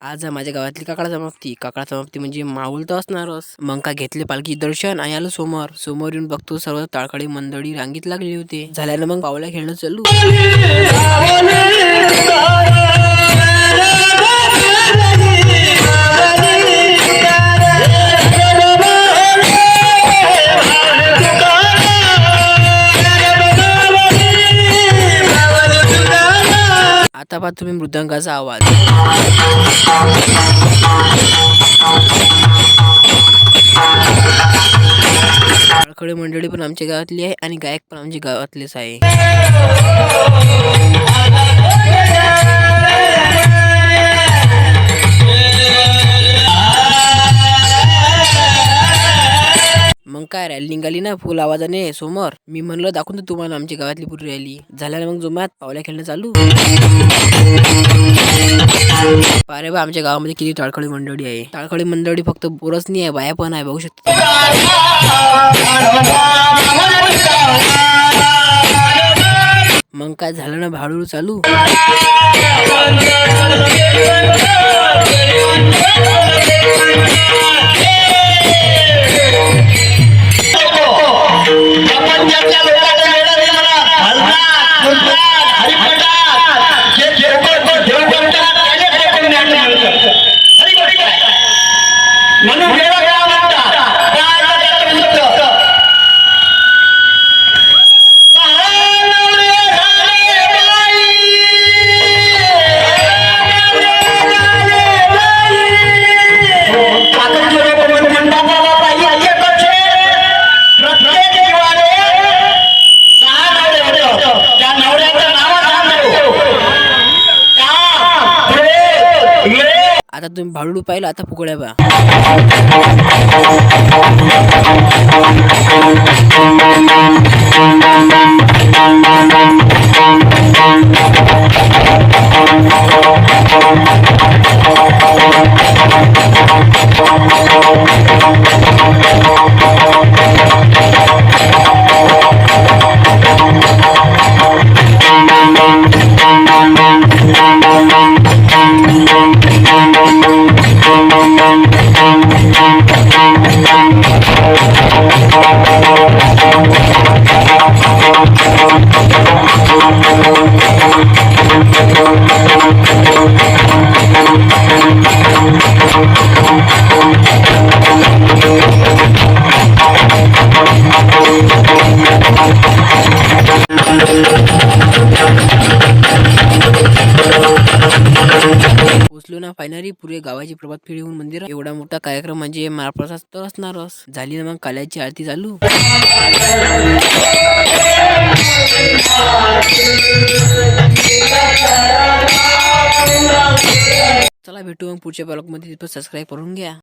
आज माझ्या गावातली काकडा समाप्ती म्हणजे माऊल तर असणारच. मग का घेतले पालखी दर्शन आणि आलो समोर येऊन बघतो सर्व ताळखडी मंडळी रांगीत लागली होते. झाल्यानं मग पावल्या खेळणं चालू. आता पहा तुम्ही मृदंगाचा आवाज. ताळखडी मंडळी पण आमच्या गावातली आहे आणि गायक पण आमच्या गावातलेच आहे. मग काय रॅली निघाली ना फुल आवाजाने समोर. मी म्हणलं दाखवून तर तुम्हाला आमच्या गावातली पुरी रॅली. झाल्यानं मग जोमात पावल्या खेळणं चालू. पारे बा आमच्या गावामध्ये किती ताळखडी मंडळी आहे. ताळखडी मंडळी फक्त पोरच नाही आहे, बाया पण आहे, बघू शकता. मग काय झालं ना भाडूळ चालू. आता तुम्ही भाडू पाहिलं, आता फुकड्या बा. पोचलो ना फायनली पुरे गावाची प्रभात फेरी होऊन मंदिर. एवढा मोठा कार्यक्रम म्हणजे महाप्रसाद तर असणारच. झाली ना मग काल्याची आरती चालू. चला भेटू मग पुढच्या ब्लॉग मध्ये. सबस्क्राईब करून घ्या.